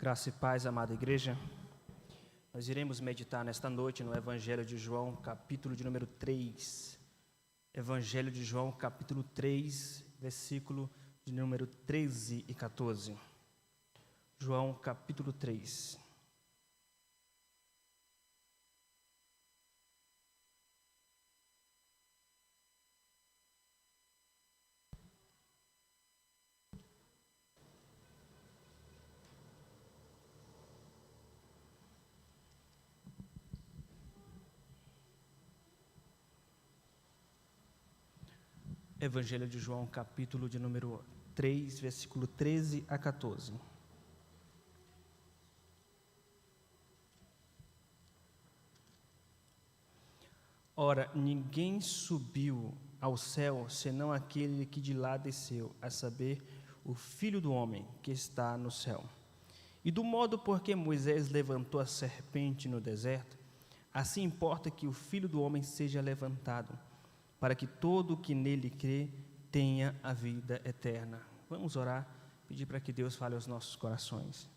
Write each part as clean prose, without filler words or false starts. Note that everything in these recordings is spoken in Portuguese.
Graça e paz, amada igreja. Nós iremos meditar nesta noite no Evangelho de João, capítulo de número 3. Evangelho de João, capítulo 3, versículo de número 13 e 14. João, capítulo 3. Evangelho de João, capítulo de número 3, versículo 13 a 14. Ora, ninguém subiu ao céu, senão aquele que de lá desceu, a saber, o Filho do Homem que está no céu. E do modo por que Moisés levantou a serpente no deserto, assim importa que o Filho do Homem seja levantado, para que todo o que nele crê tenha a vida eterna. Vamos orar, pedir para que Deus fale aos nossos corações.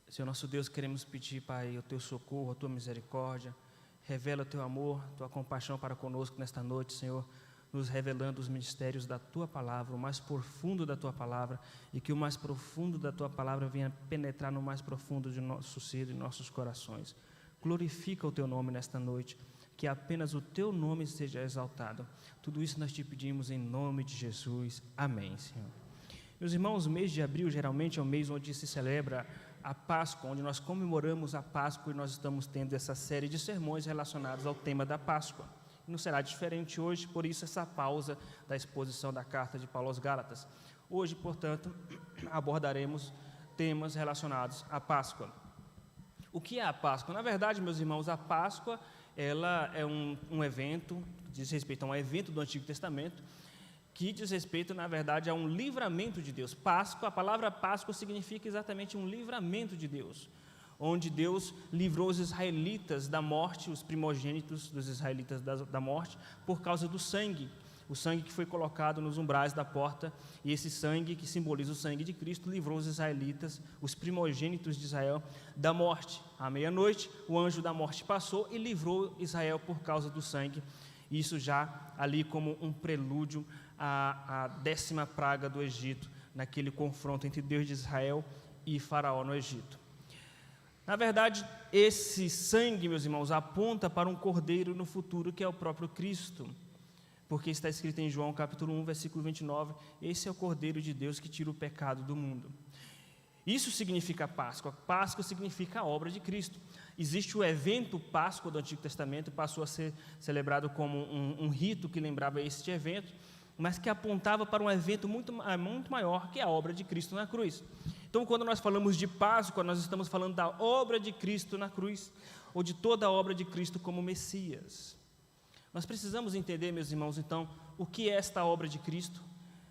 Senhor nosso Deus, queremos pedir, Pai, o Teu socorro, a Tua misericórdia. Revela o Teu amor, a Tua compaixão para conosco nesta noite, Senhor, nos revelando os mistérios da Tua palavra, o mais profundo da Tua palavra, e que o mais profundo da Tua palavra venha penetrar no mais profundo de nosso ser e nossos corações. Glorifica o Teu nome nesta noite, que apenas o Teu nome seja exaltado. Tudo isso nós Te pedimos em nome de Jesus. Amém, Senhor. Meus irmãos, o mês de abril geralmente é o mês onde se celebra a Páscoa, onde nós comemoramos a Páscoa, e nós estamos tendo essa série de sermões relacionados ao tema da Páscoa. Não será diferente hoje, por isso essa pausa da exposição da carta de Paulo aos Gálatas. Hoje, portanto, abordaremos temas relacionados à Páscoa. O que é a Páscoa? Na verdade, meus irmãos, a Páscoa ela é um evento, diz respeito a um evento do Antigo Testamento, que diz respeito, na verdade, a um livramento de Deus. Páscoa, a palavra Páscoa significa exatamente um livramento de Deus, onde Deus livrou os israelitas da morte, os primogênitos dos israelitas da morte, por causa do sangue. O sangue que foi colocado nos umbrais da porta, e esse sangue, que simboliza o sangue de Cristo, livrou os israelitas, os primogênitos de Israel, da morte. À meia-noite, o anjo da morte passou e livrou Israel por causa do sangue. Isso já ali como um prelúdio à 10ª praga do Egito, naquele confronto entre Deus de Israel e Faraó no Egito. Na verdade, esse sangue, meus irmãos, aponta para um cordeiro no futuro, que é o próprio Cristo. Porque está escrito em João capítulo 1, versículo 29, esse é o Cordeiro de Deus que tira o pecado do mundo. Isso significa Páscoa. Páscoa significa a obra de Cristo. Existe o evento Páscoa do Antigo Testamento, passou a ser celebrado como um rito que lembrava este evento, mas que apontava para um evento muito maior, que é a obra de Cristo na cruz. Então, quando nós falamos de Páscoa, nós estamos falando da obra de Cristo na cruz, ou de toda a obra de Cristo como Messias. Nós precisamos entender, meus irmãos, então, o que é esta obra de Cristo.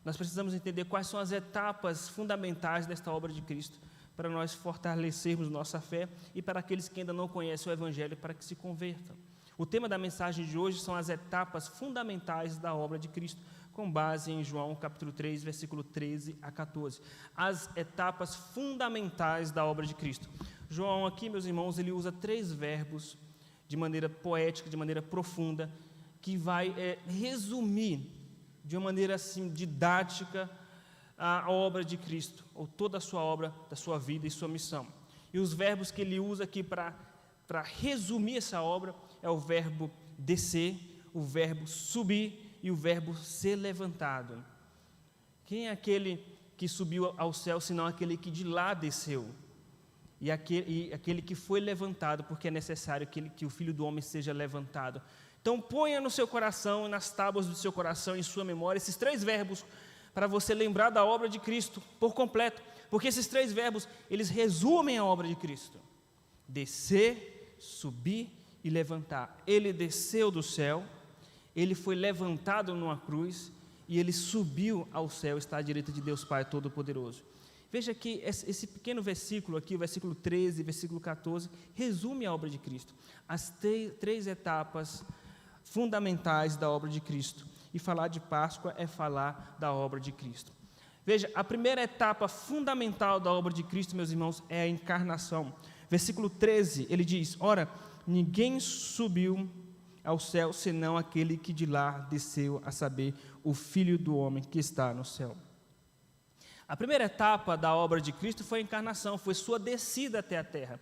Nós precisamos entender quais são as etapas fundamentais desta obra de Cristo, para nós fortalecermos nossa fé e para aqueles que ainda não conhecem o Evangelho, para que se convertam. O tema da mensagem de hoje são as etapas fundamentais da obra de Cristo, com base em João capítulo 3, versículo 13 a 14. As etapas fundamentais da obra de Cristo. João aqui, meus irmãos, ele usa 3 verbos de maneira poética, de maneira profunda, que vai resumir de uma maneira assim didática a obra de Cristo, ou toda a sua obra, da sua vida e sua missão. E os verbos que ele usa aqui para resumir essa obra é o verbo descer, o verbo subir e o verbo ser levantado. Quem é aquele que subiu ao céu, senão aquele que de lá desceu? E aquele que foi levantado, porque é necessário que o Filho do Homem seja levantado. Então ponha no seu coração, nas tábuas do seu coração, em sua memória, esses 3 verbos, para você lembrar da obra de Cristo por completo, porque esses 3 verbos, eles resumem a obra de Cristo: descer, subir e levantar. Ele desceu do céu, ele foi levantado numa cruz, e ele subiu ao céu, está à direita de Deus Pai Todo-Poderoso. Veja que esse pequeno versículo aqui, o versículo 13 e versículo 14, resume a obra de Cristo. As 3 etapas fundamentais da obra de Cristo. E falar de Páscoa é falar da obra de Cristo. Veja, a primeira etapa fundamental da obra de Cristo, meus irmãos, é a encarnação. Versículo 13, ele diz: ora, ninguém subiu ao céu, senão aquele que de lá desceu, a saber, o Filho do homem que está no céu. A primeira etapa da obra de Cristo foi a encarnação, foi sua descida até a terra.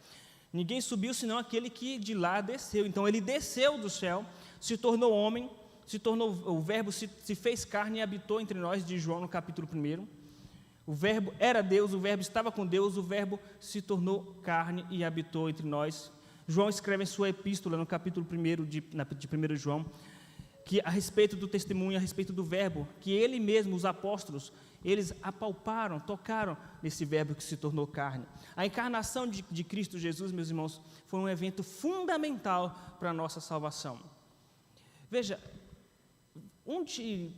Ninguém subiu, senão aquele que de lá desceu. Então, ele desceu do céu, se tornou homem, o verbo se fez carne e habitou entre nós, diz João no capítulo 1. O verbo era Deus, o verbo estava com Deus, o verbo se tornou carne e habitou entre nós. João escreve em sua epístola, no capítulo 1 de 1 João, que a respeito do testemunho, a respeito do verbo, que ele mesmo, os apóstolos, eles apalparam, tocaram nesse verbo que se tornou carne. A encarnação de Cristo Jesus, meus irmãos, foi um evento fundamental para a nossa salvação. Veja, onde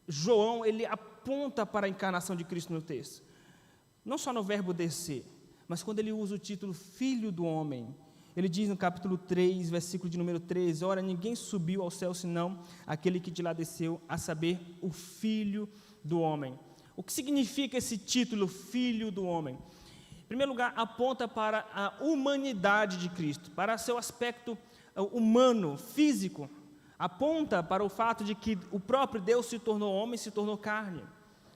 João, ele aponta para a encarnação de Cristo no texto, não só no verbo descer, mas quando ele usa o título Filho do Homem. Ele diz no capítulo 3, versículo de número 13, ora, ninguém subiu ao céu, senão aquele que de lá desceu, a saber, o Filho do Homem. O que significa esse título, Filho do Homem? Em primeiro lugar, aponta para a humanidade de Cristo, para seu aspecto humano, físico. Aponta para o fato de que o próprio Deus se tornou homem, se tornou carne.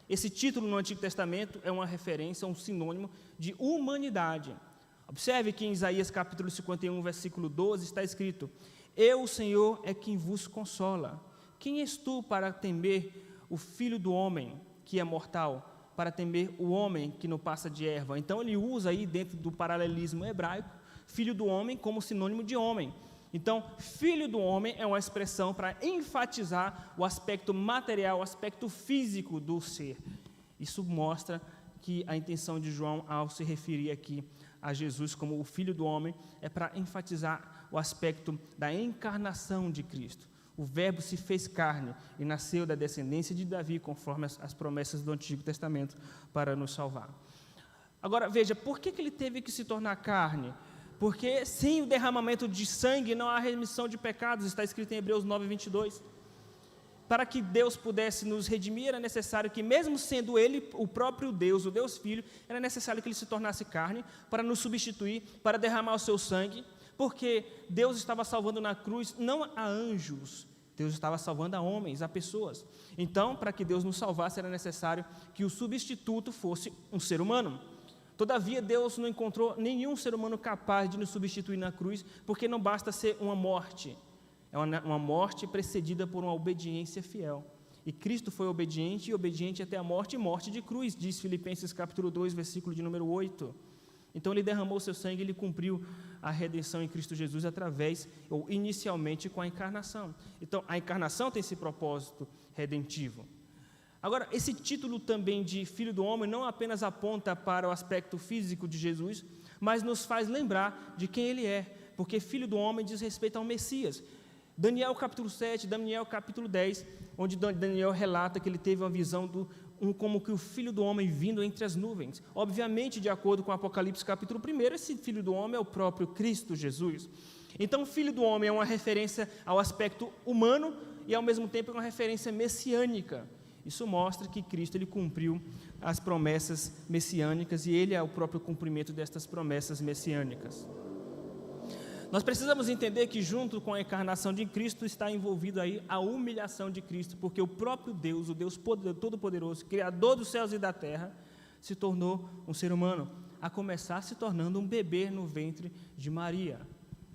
Esse título no Antigo Testamento é uma referência, um sinônimo de humanidade. Observe que em Isaías capítulo 51, versículo 12, está escrito: eu, o Senhor, é quem vos consola. Quem és tu para temer o filho do homem, que é mortal, para temer o homem que não passa de erva? Então ele usa aí, dentro do paralelismo hebraico, filho do homem como sinônimo de homem. Então, filho do homem é uma expressão para enfatizar o aspecto material, o aspecto físico do ser. Isso mostra que a intenção de João, ao se referir aqui a Jesus como o Filho do Homem, é para enfatizar o aspecto da encarnação de Cristo. O verbo se fez carne e nasceu da descendência de Davi, conforme as promessas do Antigo Testamento, para nos salvar. Agora, veja, por que ele teve que se tornar carne? Porque sem o derramamento de sangue não há remissão de pecados, está escrito em Hebreus 9, 22. Para que Deus pudesse nos redimir, era necessário que, mesmo sendo Ele o próprio Deus, o Deus Filho, era necessário que Ele se tornasse carne, para nos substituir, para derramar o seu sangue, porque Deus estava salvando na cruz, não a anjos, Deus estava salvando a homens, a pessoas. Então, para que Deus nos salvasse, era necessário que o substituto fosse um ser humano. Todavia, Deus não encontrou nenhum ser humano capaz de nos substituir na cruz, porque não basta ser uma morte. É uma morte precedida por uma obediência fiel. E Cristo foi obediente, e obediente até a morte, e morte de cruz, diz Filipenses capítulo 2, versículo de número 8. Então, Ele derramou o seu sangue, Ele cumpriu a redenção em Cristo Jesus através, ou inicialmente, com a encarnação. Então, a encarnação tem esse propósito redentivo. Agora, esse título também de Filho do Homem não apenas aponta para o aspecto físico de Jesus, mas nos faz lembrar de quem Ele é, porque Filho do Homem diz respeito ao Messias. Daniel capítulo 7, Daniel capítulo 10, onde Daniel relata que ele teve uma visão como que o Filho do Homem vindo entre as nuvens. Obviamente, de acordo com Apocalipse capítulo 1, esse Filho do Homem é o próprio Cristo Jesus. Então, o Filho do Homem é uma referência ao aspecto humano e, ao mesmo tempo, é uma referência messiânica. Isso mostra que Cristo ele cumpriu as promessas messiânicas e Ele é o próprio cumprimento destas promessas messiânicas. Nós precisamos entender que junto com a encarnação de Cristo está envolvido aí a humilhação de Cristo, porque o próprio Deus, o Deus Todo-Poderoso, Criador dos céus e da terra, se tornou um ser humano, a começar se tornando um bebê no ventre de Maria.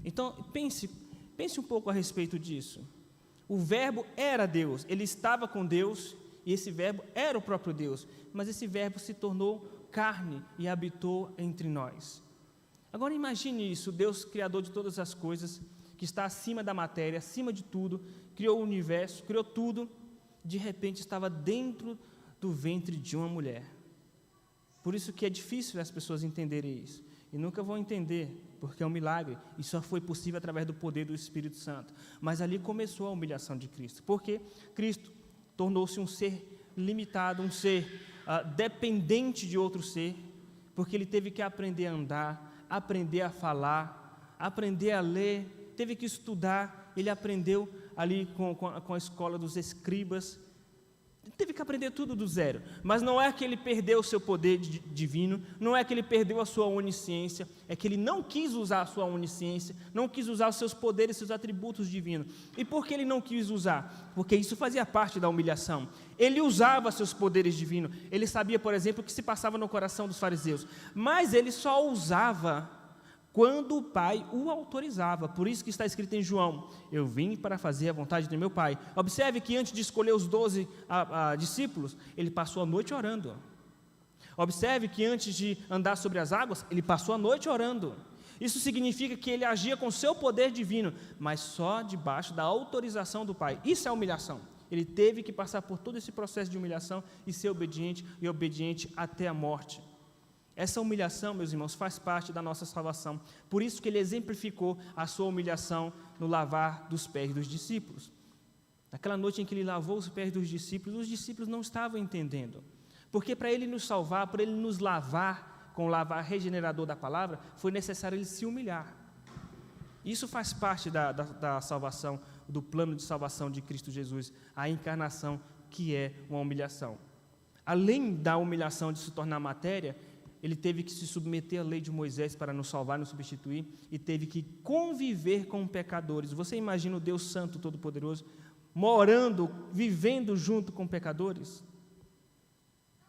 Então, pense um pouco a respeito disso. O verbo era Deus, ele estava com Deus, e esse verbo era o próprio Deus, mas esse verbo se tornou carne e habitou entre nós. Agora imagine isso, Deus, Criador de todas as coisas, que está acima da matéria, acima de tudo, criou o universo, criou tudo, de repente estava dentro do ventre de uma mulher. Por isso que é difícil as pessoas entenderem isso, e nunca vão entender, porque é um milagre, e só foi possível através do poder do Espírito Santo. Mas ali começou a humilhação de Cristo, porque Cristo tornou-se um ser limitado, um ser dependente de outro ser, porque ele teve que aprender a andar, aprender a falar, aprender a ler, teve que estudar, ele aprendeu ali com a escola dos escribas, teve que aprender tudo do zero, mas não é que ele perdeu o seu poder divino, não é que ele perdeu a sua onisciência, é que ele não quis usar a sua onisciência, não quis usar os seus poderes, seus atributos divinos. E por que ele não quis usar? Porque isso fazia parte da humilhação. Ele usava seus poderes divinos, ele sabia, por exemplo, o que se passava no coração dos fariseus, mas ele só usava quando o Pai o autorizava. Por isso que está escrito em João: eu vim para fazer a vontade do meu Pai. Observe que antes de escolher os 12 discípulos, ele passou a noite orando. Observe que antes de andar sobre as águas, ele passou a noite orando. Isso significa que ele agia com seu poder divino, mas só debaixo da autorização do Pai. Isso é humilhação. Ele teve que passar por todo esse processo de humilhação e ser obediente, e obediente até a morte. Essa humilhação, meus irmãos, faz parte da nossa salvação. Por isso que ele exemplificou a sua humilhação no lavar dos pés dos discípulos. Naquela noite em que ele lavou os pés dos discípulos, os discípulos não estavam entendendo. Porque para ele nos salvar, para ele nos lavar com o lavar regenerador da palavra, foi necessário ele se humilhar. Isso faz parte da salvação, do plano de salvação de Cristo Jesus, a encarnação, que é uma humilhação. Além da humilhação de se tornar matéria, ele teve que se submeter à lei de Moisés para nos salvar, nos substituir, e teve que conviver com pecadores. Você imagina o Deus Santo Todo-Poderoso morando, vivendo junto com pecadores?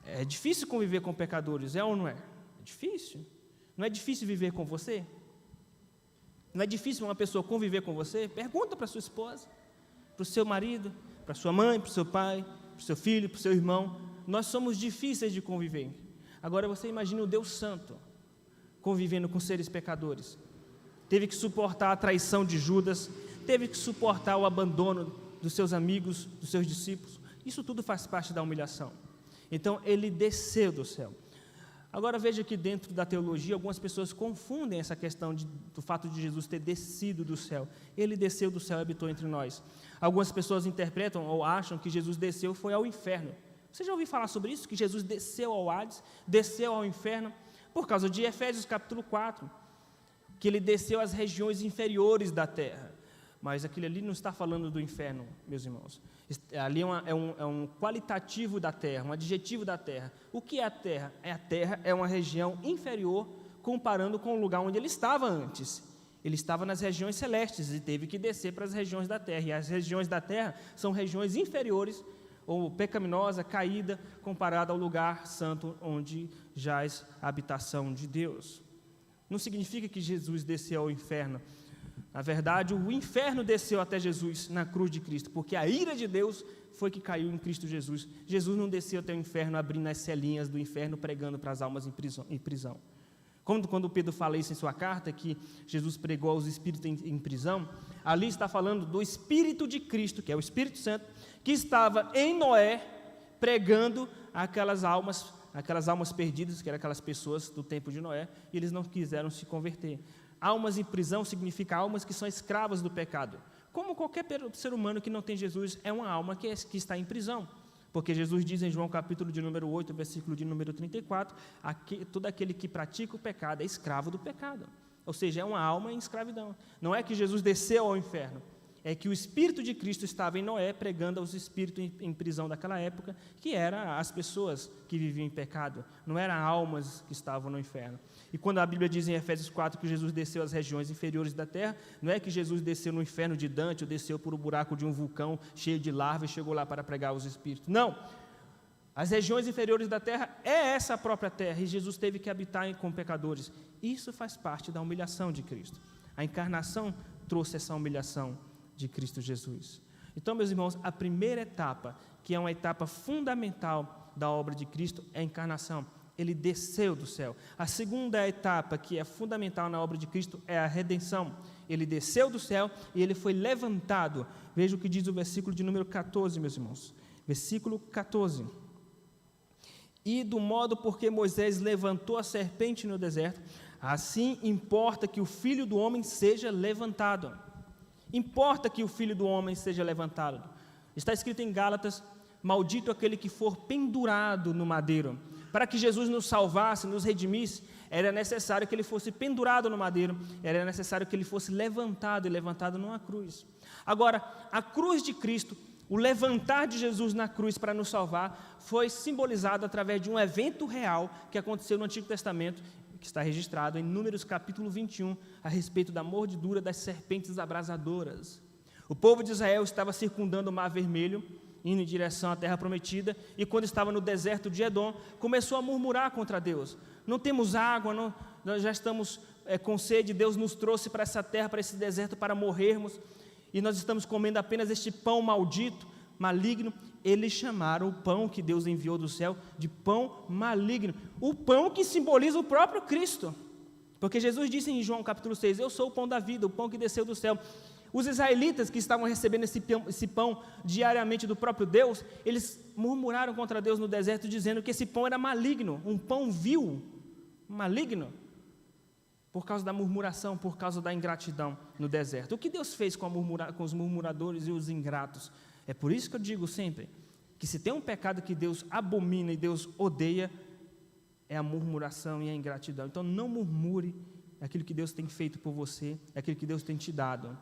É difícil conviver com pecadores, é ou não é? É difícil. Não é difícil viver com você? Não é difícil uma pessoa conviver com você? Pergunta para sua esposa, para o seu marido, para sua mãe, para o seu pai, para o seu filho, para o seu irmão. Nós somos difíceis de conviver. Agora você imagina o Deus Santo convivendo com seres pecadores. Teve que suportar a traição de Judas, teve que suportar o abandono dos seus amigos, dos seus discípulos. Isso tudo faz parte da humilhação. Então ele desceu do céu. Agora veja que dentro da teologia algumas pessoas confundem essa questão do fato de Jesus ter descido do céu. Ele desceu do céu e habitou entre nós. Algumas pessoas interpretam ou acham que Jesus desceu foi ao inferno. Você já ouviu falar sobre isso? Que Jesus desceu ao Hades, desceu ao inferno, por causa de Efésios capítulo 4, que ele desceu às regiões inferiores da terra. Mas aquilo ali não está falando do inferno, meus irmãos. Ali é um qualitativo da terra, um adjetivo da terra. O que é a terra? A terra é uma região inferior comparando com o lugar onde ele estava antes. Ele estava nas regiões celestes e teve que descer para as regiões da terra. E as regiões da terra são regiões inferiores, ou pecaminosa, caída, comparada ao lugar santo onde jaz a habitação de Deus. Não significa que Jesus desceu ao inferno. Na verdade, o inferno desceu até Jesus na cruz de Cristo, porque a ira de Deus foi que caiu em Cristo Jesus. Jesus não desceu até o inferno abrindo as celinhas do inferno, pregando para as almas em prisão. Quando Pedro fala isso em sua carta, que Jesus pregou aos espíritos em prisão, ali está falando do Espírito de Cristo, que é o Espírito Santo, que estava em Noé, pregando aquelas almas perdidas, que eram aquelas pessoas do tempo de Noé, e eles não quiseram se converter. Almas em prisão significa almas que são escravas do pecado. Como qualquer ser humano que não tem Jesus, é uma alma que está em prisão. Porque Jesus diz em João capítulo de número 8, versículo de número 34, todo aquele que pratica o pecado é escravo do pecado. Ou seja, é uma alma em escravidão. Não é que Jesus desceu ao inferno, é que o Espírito de Cristo estava em Noé, pregando aos espíritos em prisão daquela época, que eram as pessoas que viviam em pecado, não eram almas que estavam no inferno. E quando a Bíblia diz em Efésios 4 que Jesus desceu às regiões inferiores da terra, não é que Jesus desceu no inferno de Dante, ou desceu por um buraco de um vulcão cheio de larvas e chegou lá para pregar aos espíritos. Não! As regiões inferiores da terra é essa própria terra, e Jesus teve que habitar com pecadores. Isso faz parte da humilhação de Cristo. A encarnação trouxe essa humilhação de Cristo Jesus. Então, meus irmãos, a primeira etapa, que é uma etapa fundamental da obra de Cristo, é a encarnação. Ele desceu do céu. A segunda etapa, que é fundamental na obra de Cristo, é a redenção. Ele desceu do céu e ele foi levantado. Veja o que diz o versículo de número 14, meus irmãos. Versículo 14. E do modo porque Moisés levantou a serpente no deserto, assim importa que o Filho do Homem seja levantado. Importa que o Filho do Homem seja levantado. Está escrito em Gálatas: maldito aquele que for pendurado no madeiro. Para que Jesus nos salvasse, nos redimisse, era necessário que ele fosse pendurado no madeiro, era necessário que ele fosse levantado, e levantado numa cruz. Agora, a cruz de Cristo, o levantar de Jesus na cruz para nos salvar foi simbolizado através de um evento real que aconteceu no Antigo Testamento, que está registrado em Números capítulo 21, a respeito da mordidura das serpentes abrasadoras. O povo de Israel estava circundando o Mar Vermelho, indo em direção à terra prometida, e quando estava no deserto de Edom, começou a murmurar contra Deus. Não temos água, nós já estamos com sede, Deus nos trouxe para essa terra, para esse deserto, para morrermos, e nós estamos comendo apenas este pão maldito, maligno. Eles chamaram o pão que Deus enviou do céu de pão maligno, o pão que simboliza o próprio Cristo, porque Jesus disse em João capítulo 6, eu sou o pão da vida, o pão que desceu do céu. Os israelitas que estavam recebendo esse pão diariamente do próprio Deus, eles murmuraram contra Deus no deserto, dizendo que esse pão era maligno, um pão vil, maligno, por causa da murmuração, por causa da ingratidão no deserto. O que Deus fez com os murmuradores e os ingratos? É por isso que eu digo sempre, que se tem um pecado que Deus abomina e Deus odeia, é a murmuração e a ingratidão. Então não murmure aquilo que Deus tem feito por você, aquilo que Deus tem te dado.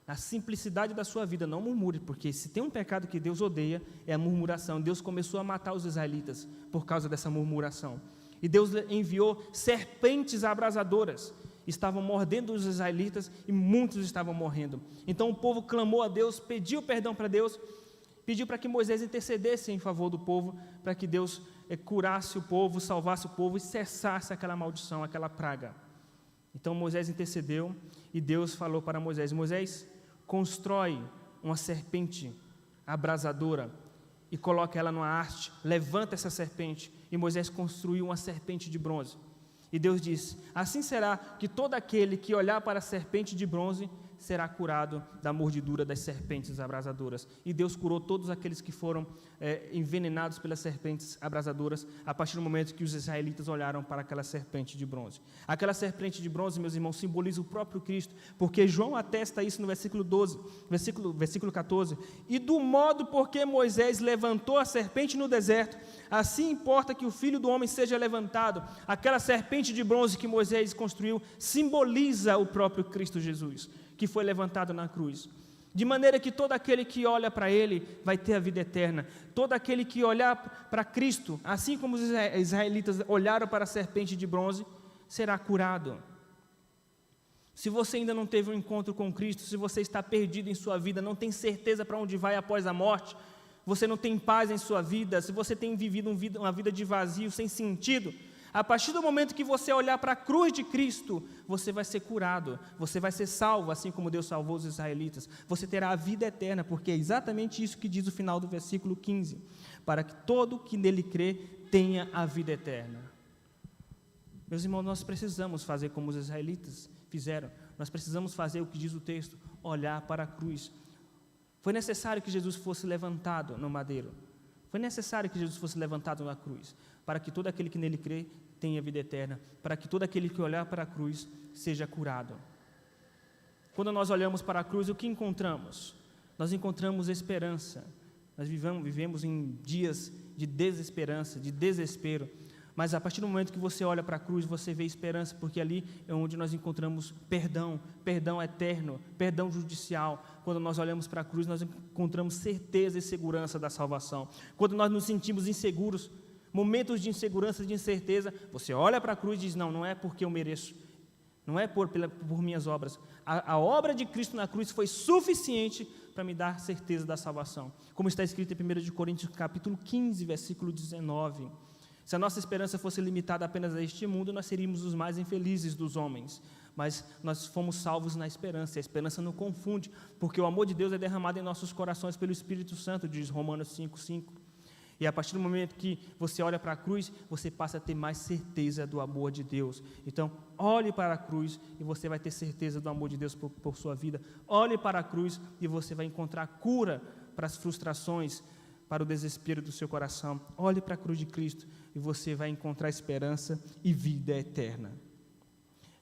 A simplicidade da sua vida, não murmure, porque se tem um pecado que Deus odeia, é a murmuração. Deus começou a matar os israelitas por causa dessa murmuração. E Deus enviou serpentes abrasadoras, estavam mordendo os israelitas e muitos estavam morrendo. Então o povo clamou a Deus, pediu perdão para Deus, pediu para que Moisés intercedesse em favor do povo, para que Deus curasse o povo, salvasse o povo e cessasse aquela maldição, aquela praga. Então Moisés intercedeu e Deus falou para Moisés, Moisés, constrói uma serpente abrasadora e coloca ela numa haste, levanta essa serpente. E Moisés construiu uma serpente de bronze. E Deus disse, assim será que todo aquele que olhar para a serpente de bronze será curado da mordidura das serpentes abrasadoras. E Deus curou todos aqueles que foram envenenados pelas serpentes abrasadoras, a partir do momento que os israelitas olharam para aquela serpente de bronze. Aquela serpente de bronze, meus irmãos, simboliza o próprio Cristo, porque João atesta isso no versículo 14, e do modo por que Moisés levantou a serpente no deserto, assim importa que o Filho do Homem seja levantado. Aquela serpente de bronze que Moisés construiu simboliza o próprio Cristo Jesus, que foi levantado na cruz, de maneira que todo aquele que olha para Ele vai ter a vida eterna. Todo aquele que olhar para Cristo, assim como os israelitas olharam para a serpente de bronze, será curado. Se você ainda não teve um encontro com Cristo, se você está perdido em sua vida, não tem certeza para onde vai após a morte, você não tem paz em sua vida, se você tem vivido uma vida de vazio, sem sentido, a partir do momento que você olhar para a cruz de Cristo, você vai ser curado, você vai ser salvo, assim como Deus salvou os israelitas. Você terá a vida eterna, porque é exatamente isso que diz o final do versículo 15. Para que todo que nele crê tenha a vida eterna. Meus irmãos, nós precisamos fazer como os israelitas fizeram. Nós precisamos fazer o que diz o texto, olhar para a cruz. Foi necessário que Jesus fosse levantado no madeiro. Foi necessário que Jesus fosse levantado na cruz, para que todo aquele que nele crê tenha vida eterna, para que todo aquele que olhar para a cruz seja curado. Quando nós olhamos para a cruz, o que encontramos? Nós encontramos esperança. Nós vivemos em dias de desesperança, de desespero, mas a partir do momento que você olha para a cruz, você vê esperança, porque ali é onde nós encontramos perdão, perdão eterno, perdão judicial. Quando nós olhamos para a cruz, nós encontramos certeza e segurança da salvação. Quando nós nos sentimos inseguros, momentos de insegurança, de incerteza, você olha para a cruz e diz, não é porque eu mereço, não é por minhas obras. A obra de Cristo na cruz foi suficiente para me dar certeza da salvação. Como está escrito em 1 Coríntios capítulo 15, versículo 19. Se a nossa esperança fosse limitada apenas a este mundo, nós seríamos os mais infelizes dos homens. Mas nós fomos salvos na esperança. A esperança não confunde, porque o amor de Deus é derramado em nossos corações pelo Espírito Santo, diz Romanos 5:5. E a partir do momento que você olha para a cruz, você passa a ter mais certeza do amor de Deus. Então, olhe para a cruz e você vai ter certeza do amor de Deus por sua vida. Olhe para a cruz e você vai encontrar cura para as frustrações, para o desespero do seu coração. Olhe para a cruz de Cristo e você vai encontrar esperança e vida eterna.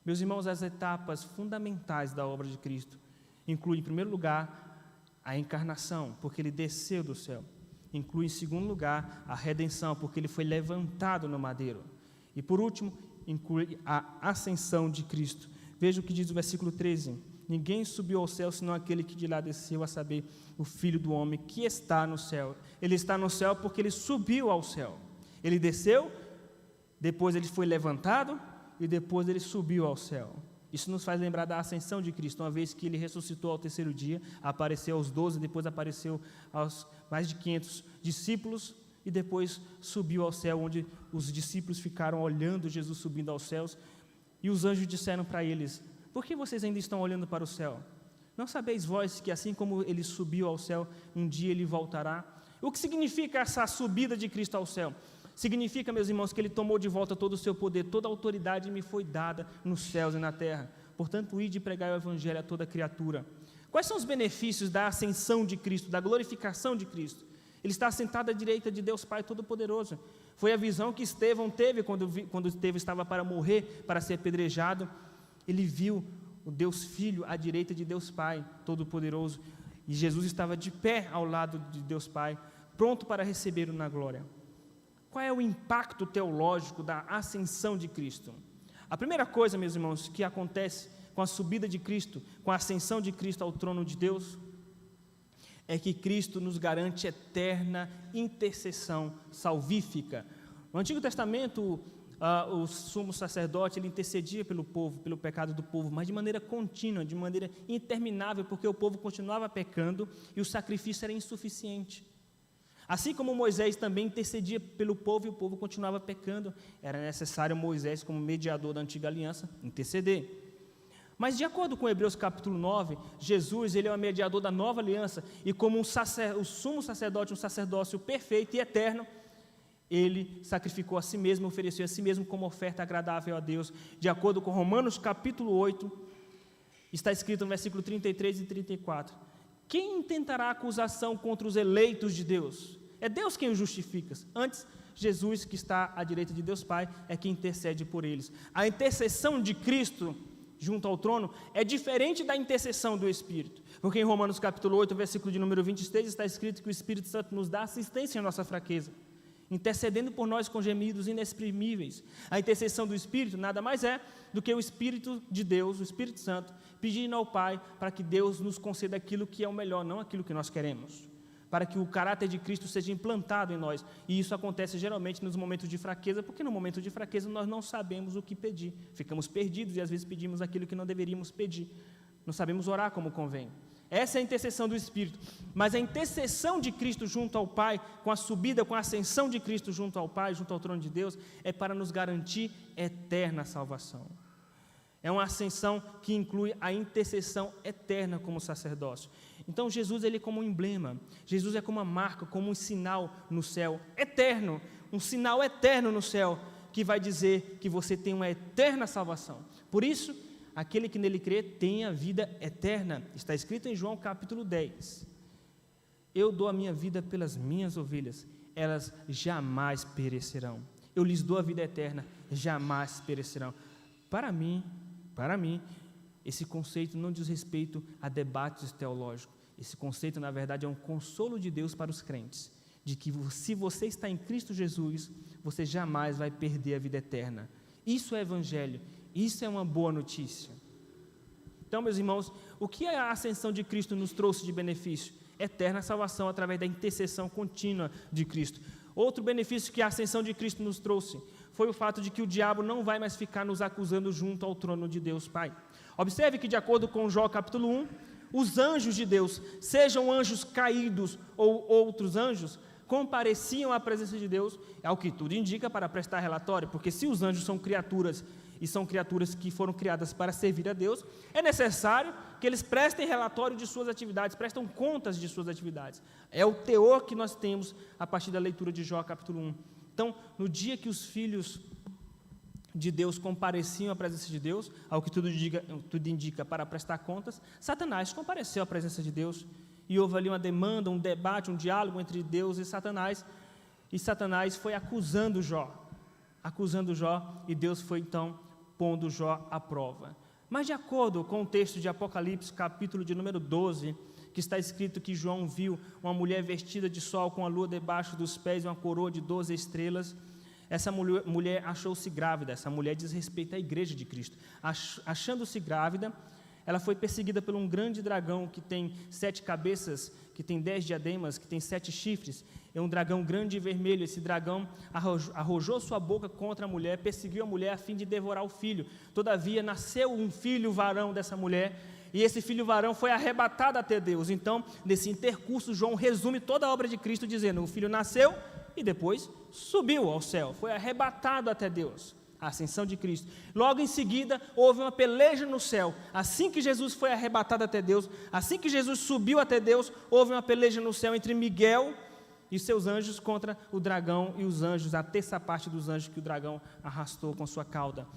Meus irmãos, as etapas fundamentais da obra de Cristo incluem, em primeiro lugar, a encarnação, porque Ele desceu do céu. Inclui, em segundo lugar, a redenção, porque Ele foi levantado no madeiro. E, por último, inclui a ascensão de Cristo. Veja o que diz o versículo 13. ninguém subiu ao céu, senão aquele que de lá desceu, a saber, o Filho do Homem, que está no céu. Ele está no céu porque ele subiu ao céu. Ele desceu, depois ele foi levantado, e depois ele subiu ao céu. Isso nos faz lembrar da ascensão de Cristo, uma vez que ele ressuscitou ao terceiro dia, apareceu aos 12, depois apareceu aos mais de 500 discípulos, e depois subiu ao céu, onde os discípulos ficaram olhando Jesus subindo aos céus, e os anjos disseram para eles: por que vocês ainda estão olhando para o céu? Não sabeis vós que assim como ele subiu ao céu, um dia ele voltará? O que significa essa subida de Cristo ao céu? Significa, meus irmãos, que ele tomou de volta todo o seu poder, toda a autoridade me foi dada nos céus e na terra. Portanto, ide e pregai o evangelho a toda criatura. Quais são os benefícios da ascensão de Cristo, da glorificação de Cristo? Ele está assentado à direita de Deus Pai Todo-Poderoso. Foi a visão que Estevão teve quando Estevão estava para morrer, para ser apedrejado. Ele viu o Deus Filho à direita de Deus Pai Todo-Poderoso, e Jesus estava de pé ao lado de Deus Pai, pronto para recebê-lo na glória. Qual é o impacto teológico da ascensão de Cristo? A primeira coisa, meus irmãos, que acontece com a subida de Cristo, com a ascensão de Cristo ao trono de Deus, é que Cristo nos garante eterna intercessão salvífica. No Antigo Testamento, o sumo sacerdote, ele intercedia pelo povo, pelo pecado do povo, mas de maneira contínua, de maneira interminável, porque o povo continuava pecando e o sacrifício era insuficiente. Assim como Moisés também intercedia pelo povo e o povo continuava pecando, era necessário Moisés, como mediador da antiga aliança, interceder. Mas de acordo com Hebreus capítulo 9, Jesus, ele é o mediador da nova aliança, e como o sumo sacerdote, um sacerdócio perfeito e eterno, ele sacrificou a si mesmo, ofereceu a si mesmo como oferta agradável a Deus. De acordo com Romanos capítulo 8, está escrito no versículo 33 e 34, quem intentará acusação contra os eleitos de Deus? É Deus quem os justifica. Antes, Jesus, que está à direita de Deus Pai, é quem intercede por eles. A intercessão de Cristo junto ao trono é diferente da intercessão do Espírito, porque em Romanos capítulo 8, versículo de número 23, está escrito que o Espírito Santo nos dá assistência à nossa fraqueza, intercedendo por nós com gemidos inexprimíveis. A intercessão do Espírito nada mais é do que o Espírito de Deus, o Espírito Santo, pedindo ao Pai para que Deus nos conceda aquilo que é o melhor, não aquilo que nós queremos, para que o caráter de Cristo seja implantado em nós. E isso acontece geralmente nos momentos de fraqueza, porque no momento de fraqueza nós não sabemos o que pedir, ficamos perdidos e às vezes pedimos aquilo que não deveríamos pedir, não sabemos orar como convém. Essa é a intercessão do Espírito. Mas a intercessão de Cristo junto ao Pai, com a subida, com a ascensão de Cristo junto ao Pai, junto ao trono de Deus, é para nos garantir eterna salvação. É uma ascensão que inclui a intercessão eterna como sacerdócio. Então Jesus, ele é como um emblema, Jesus é como uma marca, como um sinal no céu eterno, um sinal eterno no céu, que vai dizer que você tem uma eterna salvação. Por isso, aquele que nele crê tem a vida eterna. Está escrito em João capítulo 10. Eu dou a minha vida pelas minhas ovelhas, elas jamais perecerão. Eu lhes dou a vida eterna, jamais perecerão. Para mim, esse conceito não diz respeito a debates teológicos. Esse conceito, na verdade, é um consolo de Deus para os crentes, de que se você está em Cristo Jesus, você jamais vai perder a vida eterna. Isso é evangelho, isso é uma boa notícia. Então, meus irmãos, o que a ascensão de Cristo nos trouxe de benefício? Eterna salvação através da intercessão contínua de Cristo. Outro benefício que a ascensão de Cristo nos trouxe foi o fato de que o diabo não vai mais ficar nos acusando junto ao trono de Deus Pai. Observe que, de acordo com Jó capítulo 1, os anjos de Deus, sejam anjos caídos ou outros anjos, compareciam à presença de Deus, ao que tudo indica, para prestar relatório, porque se os anjos são criaturas, e são criaturas que foram criadas para servir a Deus, é necessário que eles prestem relatório de suas atividades, prestam contas de suas atividades. É o teor que nós temos a partir da leitura de Jó capítulo 1. Então, no dia que os filhos de Deus compareciam à presença de Deus, ao que tudo indica para prestar contas, Satanás compareceu à presença de Deus, e houve ali uma demanda, um debate, um diálogo entre Deus e Satanás foi acusando Jó, e Deus foi então pondo Jó à prova. Mas de acordo com o texto de Apocalipse, capítulo de número 12, que está escrito que João viu uma mulher vestida de sol com a lua debaixo dos pés e uma coroa de 12 estrelas, essa mulher achou-se grávida. Essa mulher diz respeito à igreja de Cristo. Achando-se grávida, Ela foi perseguida por um grande dragão que tem 7 cabeças, que tem 10 diademas, que tem 7 chifres. É um dragão grande e vermelho. Esse dragão arrojou sua boca contra a mulher, perseguiu a mulher a fim de devorar o filho. Todavia, nasceu um filho varão dessa mulher, e esse filho varão foi arrebatado até Deus. Então, nesse intercurso, João resume toda a obra de Cristo, dizendo: o filho nasceu e depois subiu ao céu, foi arrebatado até Deus. A ascensão de Cristo. Logo em seguida, houve uma peleja no céu. Assim que Jesus foi arrebatado até Deus, assim que Jesus subiu até Deus, houve uma peleja no céu entre Miguel e seus anjos contra o dragão e os anjos, a terça parte dos anjos que o dragão arrastou com sua cauda.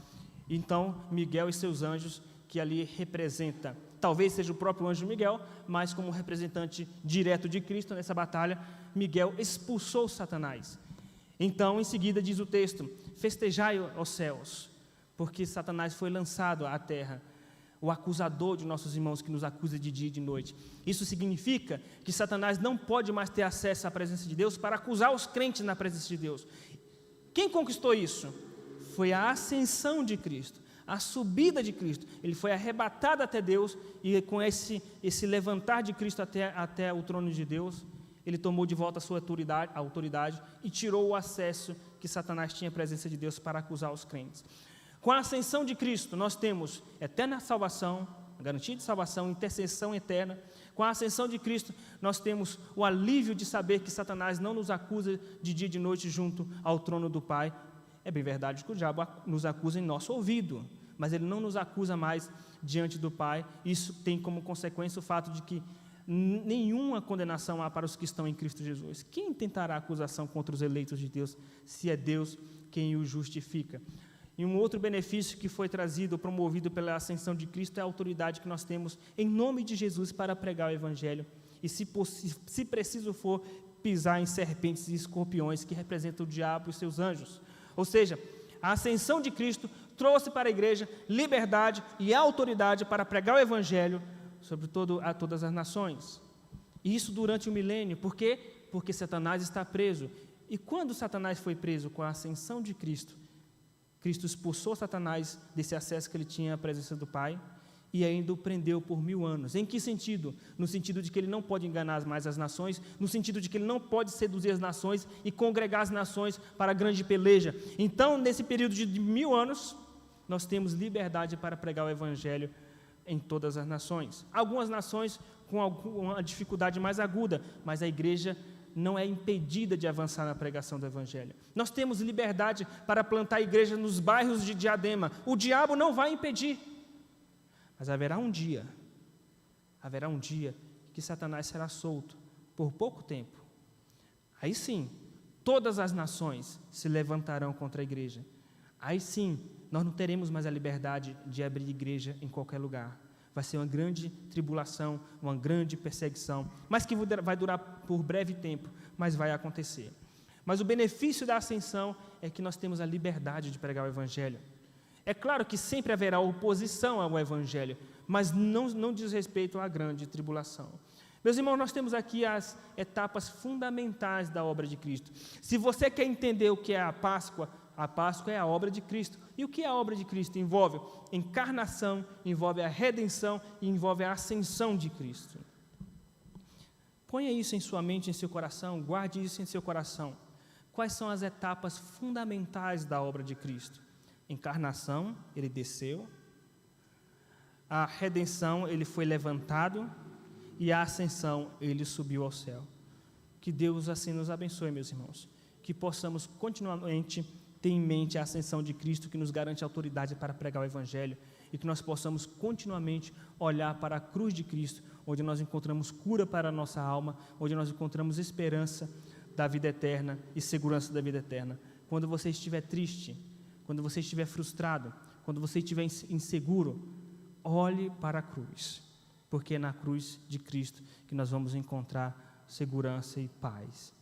Então, Miguel e seus anjos, que ali representa, talvez seja o próprio anjo Miguel, mas como representante direto de Cristo nessa batalha, Miguel expulsou Satanás. Então, em seguida, diz o texto: festejai aos céus, porque Satanás foi lançado à terra, o acusador de nossos irmãos que nos acusa de dia e de noite. Isso significa que Satanás não pode mais ter acesso à presença de Deus para acusar os crentes na presença de Deus. Quem conquistou isso? Foi a ascensão de Cristo, a subida de Cristo. Ele foi arrebatado até Deus, e com esse levantar de Cristo até o trono de Deus, ele tomou de volta a sua autoridade e tirou o acesso que Satanás tinha à presença de Deus para acusar os crentes. Com a ascensão de Cristo, nós temos eterna salvação, garantia de salvação, intercessão eterna. Com a ascensão de Cristo, nós temos o alívio de saber que Satanás não nos acusa de dia e de noite junto ao trono do Pai. É bem verdade que o diabo nos acusa em nosso ouvido, mas ele não nos acusa mais diante do Pai. Isso tem como consequência o fato de que nenhuma condenação há para os que estão em Cristo Jesus. Quem tentará acusação contra os eleitos de Deus, se é Deus quem os justifica? E um outro benefício que foi trazido, promovido pela ascensão de Cristo, é a autoridade que nós temos em nome de Jesus para pregar o Evangelho, e se preciso for, pisar em serpentes e escorpiões, que representam o diabo e seus anjos. Ou seja, a ascensão de Cristo trouxe para a igreja liberdade e autoridade para pregar o Evangelho sobre a todas as nações. E isso durante o milênio. Por quê? Porque Satanás está preso. E quando Satanás foi preso? Com a ascensão de Cristo, Cristo expulsou Satanás desse acesso que ele tinha à presença do Pai, e ainda o prendeu por 1000 anos. Em que sentido? No sentido de que ele não pode enganar mais as nações, no sentido de que ele não pode seduzir as nações e congregar as nações para a grande peleja. Então, nesse período de 1000 anos, nós temos liberdade para pregar o Evangelho em todas as nações. Algumas nações com uma dificuldade mais aguda, mas a igreja não é impedida de avançar na pregação do Evangelho. Nós temos liberdade para plantar igreja nos bairros de Diadema. O diabo não vai impedir. Mas haverá um dia que Satanás será solto por pouco tempo. Aí sim, todas as nações se levantarão contra a igreja. Aí sim, nós não teremos mais a liberdade de abrir igreja em qualquer lugar. Vai ser uma grande tribulação, uma grande perseguição, mas que vai durar por breve tempo, mas vai acontecer. Mas o benefício da ascensão é que nós temos a liberdade de pregar o Evangelho. É claro que sempre haverá oposição ao Evangelho, mas não diz respeito à grande tribulação. Meus irmãos, nós temos aqui as etapas fundamentais da obra de Cristo. Se você quer entender o que é a Páscoa é a obra de Cristo. E o que é a obra de Cristo? Envolve encarnação, envolve a redenção e envolve a ascensão de Cristo. Ponha isso em sua mente, em seu coração, guarde isso em seu coração. Quais são as etapas fundamentais da obra de Cristo? Encarnação, ele desceu. A redenção, ele foi levantado. E a ascensão, ele subiu ao céu. Que Deus assim nos abençoe, meus irmãos. Que possamos continuamente ter em mente a ascensão de Cristo, que nos garante autoridade para pregar o Evangelho, e que nós possamos continuamente olhar para a cruz de Cristo, onde nós encontramos cura para a nossa alma, onde nós encontramos esperança da vida eterna e segurança da vida eterna. Quando você estiver triste, quando você estiver frustrado, quando você estiver inseguro, olhe para a cruz, porque é na cruz de Cristo que nós vamos encontrar segurança e paz.